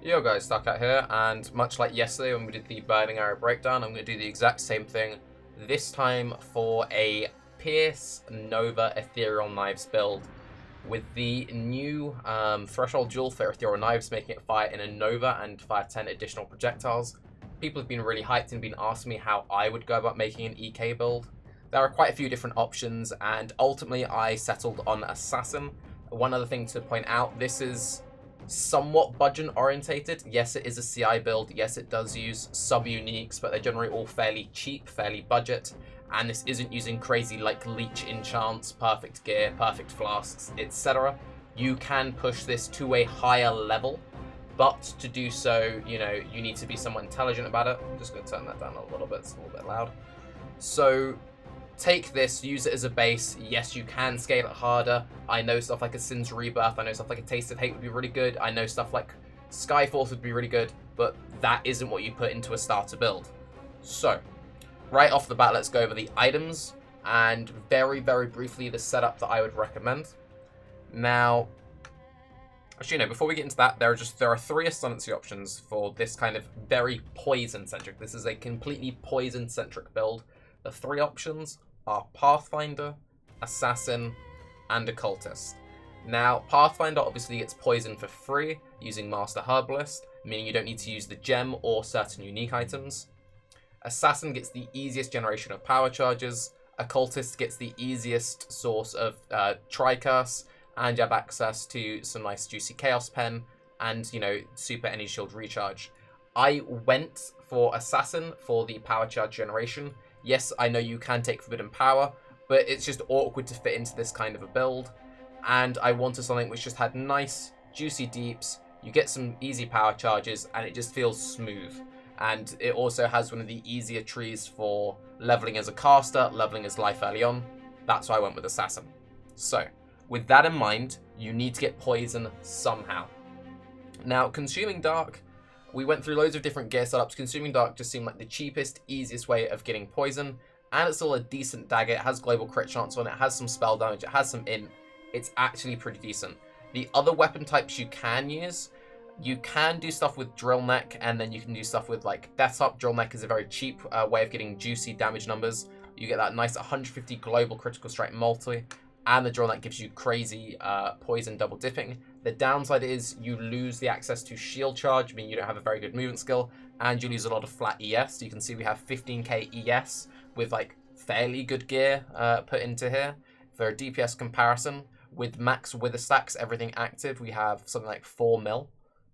Yo guys, Tarke here, and much like yesterday when we did the Burning Arrow breakdown, I'm going to do the exact same thing, this time for a Pierce Nova Ethereal Knives build, with the new Threshold Dual for Ethereal Knives, making it fire in a Nova and fire 10 additional projectiles. People have been really hyped and been asking me how I would go about making an EK build. There are quite a few different options, and ultimately I settled on Assassin. One other thing to point out, this is somewhat budget orientated. Yes, it is a CI build. Yes, it does use sub-uniques, but they're generally all fairly cheap, fairly budget. And this isn't using crazy like leech enchants, perfect gear, perfect flasks, etc. You can push this to a higher level, but to do so, you know, you need to be somewhat intelligent about it. I'm just going to turn that down a little bit. It's a little bit loud. So take this, use it as a base. Yes, you can scale it harder. I know stuff like a Sin's Rebirth, I know stuff like a Taste of Hate would be really good, I know stuff like Skyforce would be really good, but that isn't what you put into a starter build. So, right off the bat, let's go over the items, and very, very briefly, the setup that I would recommend. Now, actually, no, before we get into that, there are three Ascendancy options for this kind of very poison-centric. This is a completely poison-centric build. The three options are Pathfinder, Assassin, and Occultist. Now, Pathfinder obviously gets poison for free using Master Herbalist, meaning you don't need to use the gem or certain unique items. Assassin gets the easiest generation of power charges. Occultist gets the easiest source of Tricurse, and you have access to some nice juicy Chaos Pen and, you know, super energy shield recharge. I went for Assassin for the power charge generation. Yes, I know you can take Forbidden Power, but it's just awkward to fit into this kind of a build. And I wanted something which just had nice, juicy deeps, you get some easy power charges, and it just feels smooth. And it also has one of the easier trees for leveling as a caster, leveling as life early on. That's why I went with Assassin. So, with that in mind, you need to get poison somehow. Now, Consuming Dark, we went through loads of different gear setups. Consuming Dark just seemed like the cheapest, easiest way of getting poison. And it's still a decent dagger. It has global crit chance on it. It has some spell damage. It has some int. It's actually pretty decent. The other weapon types you can use, you can do stuff with Drill Neck, and then you can do stuff with like Death Up. Drill Neck is a very cheap way of getting juicy damage numbers. You get that nice 150 global critical strike multi. And the Drill Neck gives you crazy poison double dipping. The downside is you lose the access to shield charge, meaning you don't have a very good movement skill, and you lose a lot of flat ES. So you can see we have 15k ES with like fairly good gear put into here. For a DPS comparison, with max wither stacks, everything active, we have something like 4 mil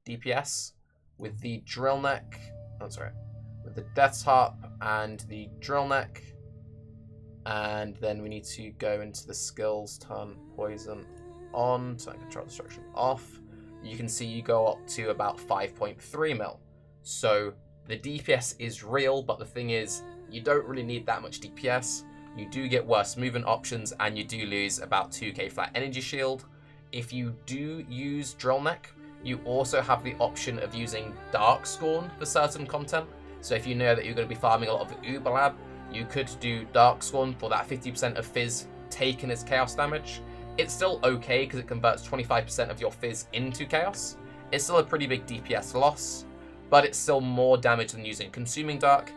DPS. With the Drill Neck, with the Death's Harp and the Drill Neck, and then we need to go into the skills, turn poison on, turn control destruction off. You can see you go up to about 5.3 mil. So the DPS is real, but the thing is, you don't really need that much DPS. You do get worse movement options, and you do lose about 2k flat energy shield. If you do use Drill Neck, you also have the option of using Dark Scorn for certain content. So if you know that you're going to be farming a lot of Uberlab, you could do Dark Scorn for that 50% of Fizz taken as Chaos damage. It's still okay because it converts 25% of your Fizz into Chaos. It's still a pretty big DPS loss, but it's still more damage than using Consuming Dark,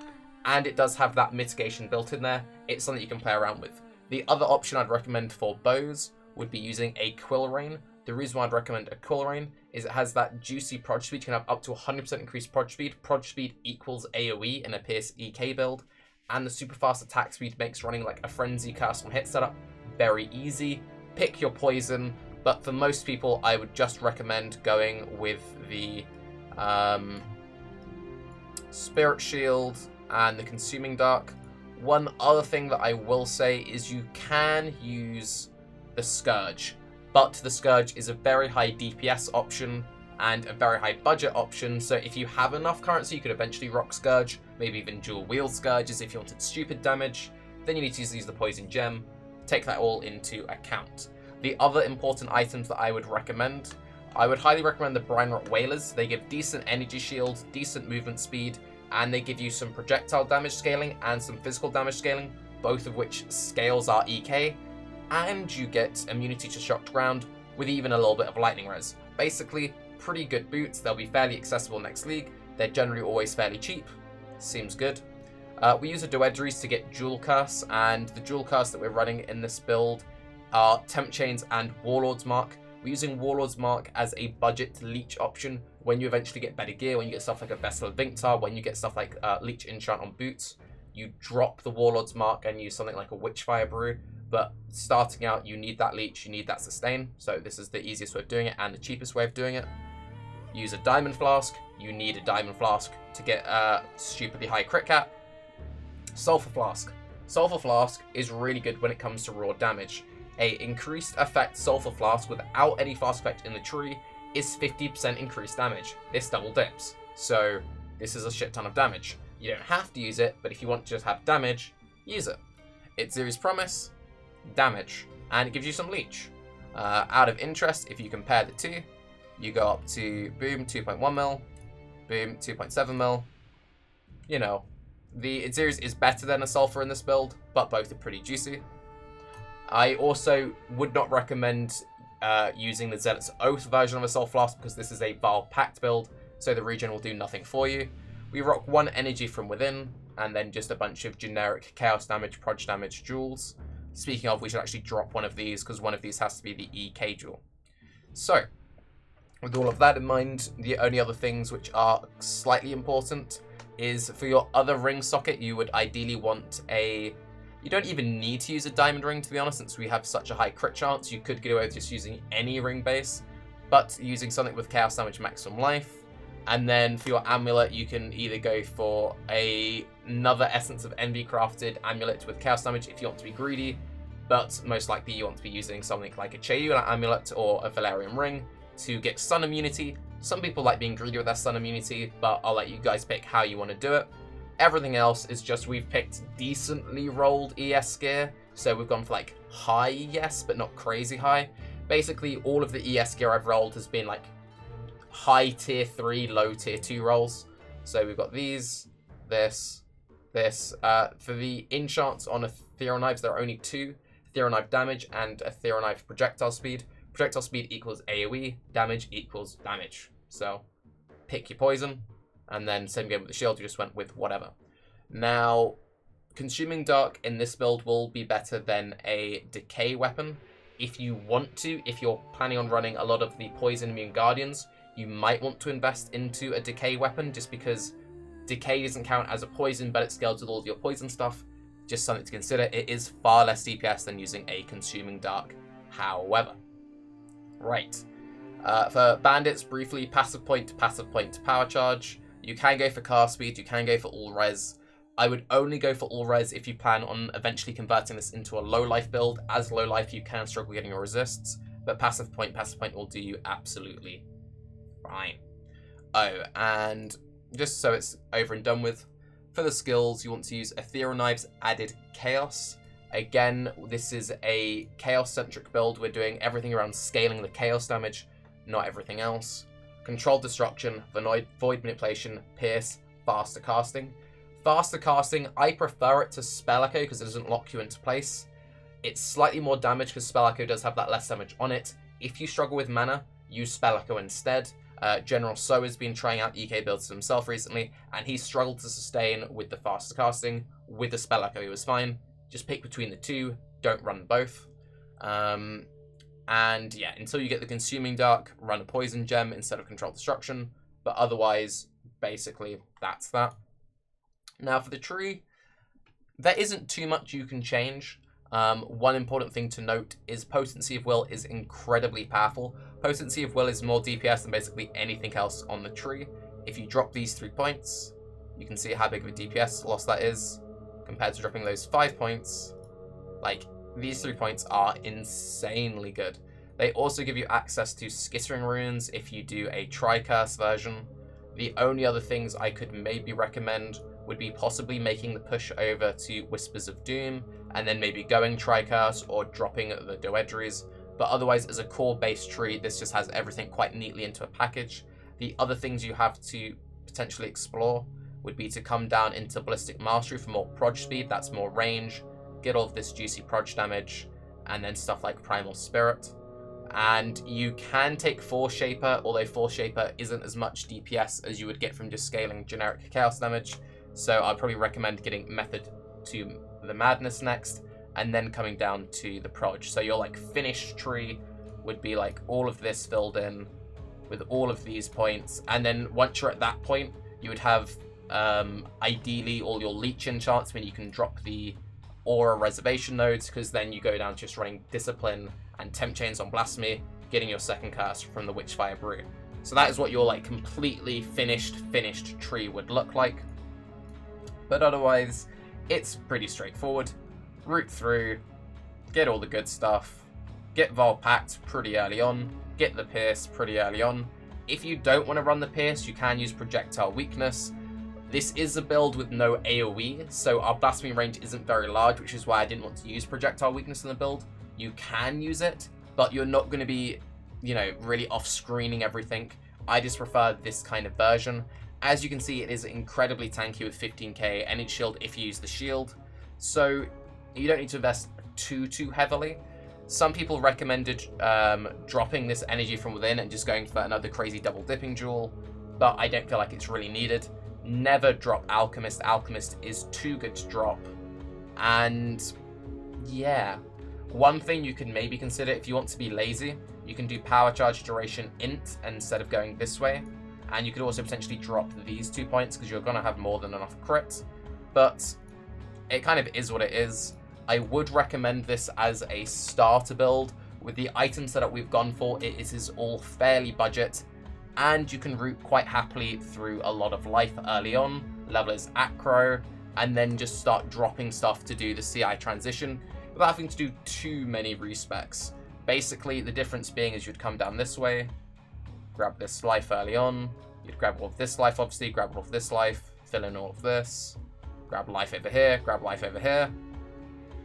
and it does have that mitigation built in there. It's something you can play around with. The other option I'd recommend for bows would be using a Quill Rain. The reason why I'd recommend a Quill Rain is it has that juicy prod speed. You can have up to 100% increased prod speed. Prod speed equals AoE in a Pierce EK build. And the super fast attack speed makes running like a Frenzy Curse on hit setup very easy. Pick your poison, but for most people, I would just recommend going with the Spirit Shield and the Consuming Dark. One other thing that I will say is you can use the Scourge, but the Scourge is a very high DPS option and a very high budget option, so if you have enough currency, you could eventually rock Scourge, maybe even dual wield Scourges if you wanted stupid damage. Then you need to use the Poison Gem. Take that all into account. The other important items that I would recommend, I would highly recommend the Brine Rot Whalers. They give decent energy shield, decent movement speed, and they give you some projectile damage scaling and some physical damage scaling, both of which scales are EK, and you get immunity to shocked ground with even a little bit of lightning res. Basically, pretty good boots. They'll be fairly accessible next league. They're generally always fairly cheap. Seems good. We use a Doedries to get Jewel Curse, and the Jewel Curse that we're running in this build are Temp Chains and Warlord's Mark. We're using Warlord's Mark as a budget leech option when you eventually get better gear, when you get stuff like a Vessel of Vinctar, when you get stuff like Leech Enchant on boots. You drop the Warlord's Mark and use something like a Witchfire Brew, but starting out you need that leech, you need that sustain, so this is the easiest way of doing it and the cheapest way of doing it. Use a Diamond Flask, you need a Diamond Flask to get a stupidly high crit cap. Sulfur Flask. Sulfur Flask is really good when it comes to raw damage. A increased effect Sulfur Flask without any flask effect in the tree is 50% increased damage. This double dips, so this is a shit ton of damage. You don't have to use it, but if you want to just have damage, use it. It's Zeri's Promise, damage, and it gives you some leech. Out of interest, if you compare the two, you go up to boom 2.1 mil, boom 2.7 mil. You know, the Zeri's is better than a Sulfur in this build, but both are pretty juicy. I also would not recommend using the Zealot's Oath version of a Sulfur Flask because this is a Vile Pact build, so the regen will do nothing for you. We rock 1 energy from within, and then just a bunch of generic chaos damage, proj damage jewels. Speaking of, we should actually drop one of these because one of these has to be the EK jewel. So, with all of that in mind, the only other things which are slightly important is for your other ring socket, you would ideally want a... You don't even need to use a diamond ring, to be honest, since we have such a high crit chance. You could get away with just using any ring base, but using something with chaos damage maximum life. And then for your amulet, you can either go for another Essence of Envy crafted amulet with chaos damage if you want to be greedy, but most likely you want to be using something like a Cheula amulet or a Valerian ring to get stun immunity. Some people like being greedy with their stun immunity, but I'll let you guys pick how you want to do it. Everything else is just we've picked decently rolled ES gear, so we've gone for like high ES, but not crazy high. Basically, all of the ES gear I've rolled has been like high tier 3, low tier 2 rolls. So we've got these, this. For the enchants on Ethereal Knives, there are only 2. Ethereal Knife damage and Ethereal Knife projectile speed. Projectile speed equals AoE, damage equals damage. So pick your poison, and then same game with the shield, you just went with whatever. Now, Consuming Dark in this build will be better than a decay weapon. If you want to, if you're planning on running a lot of the poison immune guardians, you might want to invest into a decay weapon just because decay doesn't count as a poison, but it scales with all of your poison stuff. Just something to consider. It is far less DPS than using a Consuming Dark, however. Right. For Bandits, briefly, passive point to power charge. You can go for cast speed, you can go for all res. I would only go for all res if you plan on eventually converting this into a low life build. As low life, you can struggle getting your resists, but passive point will do you absolutely fine. Oh, and just so it's over and done with, for the skills, you want to use Ethereal Knives added Chaos. Again, this is a Chaos-centric build. We're doing everything around scaling the Chaos damage, not everything else. Controlled Destruction, Void Manipulation, Pierce, Faster Casting. Faster Casting, I prefer it to Spell Echo because it doesn't lock you into place. It's slightly more damage because Spell Echo does have that less damage on it. If you struggle with mana, use Spell Echo instead. General So has been trying out EK builds himself recently, and he struggled to sustain with the Faster Casting. With the Spell Echo, he was fine. Just pick between the two, don't run both. And yeah, until you get the Consuming Dark, run a Poison Gem instead of Controlled Destruction. But otherwise, basically, that's that. Now for the tree, there isn't too much you can change. One important thing to note is Potency of Will is incredibly powerful. Potency of Will is more DPS than basically anything else on the tree. If you drop these 3 points, you can see how big of a DPS loss that is compared to dropping those 5 points. Like, these 3 points are insanely good. They also give you access to Skittering Runes if you do a Tri-Curse version. The only other things I could maybe recommend would be possibly making the push over to Whispers of Doom, and then maybe going Tri-Curse or dropping the Doedries. But otherwise, as a core base tree, this just has everything quite neatly into a package. The other things you have to potentially explore would be to come down into Ballistic Mastery for more proj speed, that's more range, get all of this juicy proj damage, and then stuff like Primal Spirit. And you can take Force Shaper, although Force Shaper isn't as much DPS as you would get from just scaling generic chaos damage. So I'd probably recommend getting Method to the Madness next, and then coming down to the Proj. So your like finished tree would be like all of this filled in with all of these points, and then once you're at that point, you would have ideally all your leech enchants, when you can drop the Aura Reservation nodes, because then you go down to just running Discipline and Temp Chains on Blasphemy, getting your second curse from the Witchfire Brew. So that is what your like completely finished tree would look like. But otherwise, it's pretty straightforward. Root through, get all the good stuff, get Vol Pact pretty early on, get the Pierce pretty early on. If you don't want to run the Pierce, you can use Projectile Weakness. This is a build with no AoE, so our Blasphemy range isn't very large, which is why I didn't want to use Projectile Weakness in the build. You can use it, but you're not going to be, you know, really off-screening everything. I just prefer this kind of version. As you can see, it is incredibly tanky with 15k energy shield if you use the shield, so you don't need to invest too heavily. Some people recommended dropping this energy from within and just going for another crazy double dipping duel, but I don't feel like it's really needed. Never drop Alchemist. Alchemist is too good to drop. And yeah, one thing you can maybe consider if you want to be lazy, you can do Power Charge Duration Int instead of going this way. And you could also potentially drop these 2 points because you're going to have more than enough crit. But it kind of is what it is. I would recommend this as a starter build. With the item setup we've gone for, it is all fairly budget. And you can root quite happily through a lot of life early on, level as Acro, and then just start dropping stuff to do the CI transition without having to do too many respecs. Basically, the difference being is you'd come down this way, grab this life early on, you'd grab all of this life obviously, grab all of this life, fill in all of this, grab life over here, grab life over here,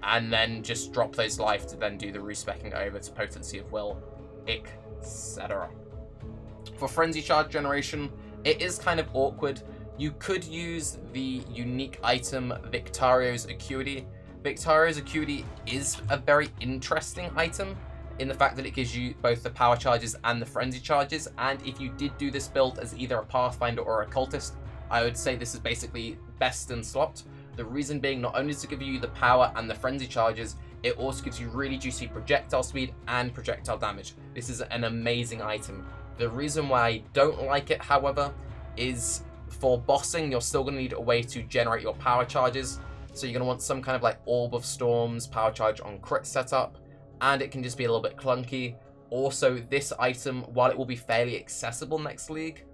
and then just drop those life to then do the respecking over to Potency of Will, etc. For Frenzy Charge generation, it is kind of awkward. You could use the unique item Victario's Acuity. Victario's Acuity is a very interesting item in the fact that it gives you both the power charges and the frenzy charges, and if you did do this build as either a Pathfinder or a Cultist, I would say this is basically best in slot. The reason being, not only does it give you the power and the frenzy charges, it also gives you really juicy projectile speed and projectile damage. This is an amazing item. The reason why I don't like it, however, is for bossing, you're still going to need a way to generate your power charges. So you're going to want some kind of like Orb of Storms, power charge on crit setup, and it can just be a little bit clunky. Also, this item, while it will be fairly accessible next league,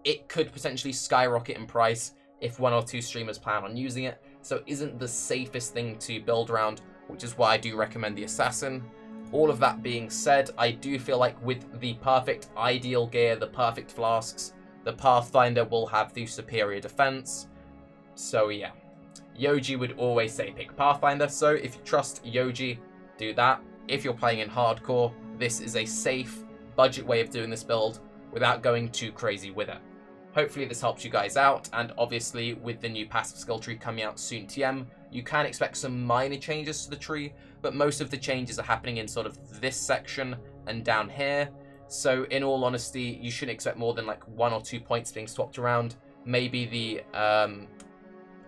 it could potentially skyrocket in price if 1 or 2 streamers plan on using it. So it isn't the safest thing to build around, which is why I do recommend the Assassin. All of that being said, I do feel like with the perfect ideal gear, the perfect flasks, the Pathfinder will have the superior defense. So yeah, Yoji would always say pick Pathfinder, so if you trust Yoji, do that. If you're playing in hardcore, this is a safe, budget way of doing this build without going too crazy with it. Hopefully this helps you guys out, and obviously with the new passive skill tree coming out soon TM, you can expect some minor changes to the tree, but most of the changes are happening in sort of this section and down here. So in all honesty, you shouldn't expect more than like 1 or 2 points being swapped around. Maybe the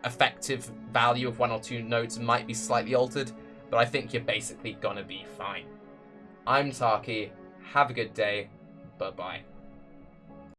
effective value of 1 or 2 nodes might be slightly altered, but I think you're basically gonna be fine. I'm Tarke, have a good day, bye-bye.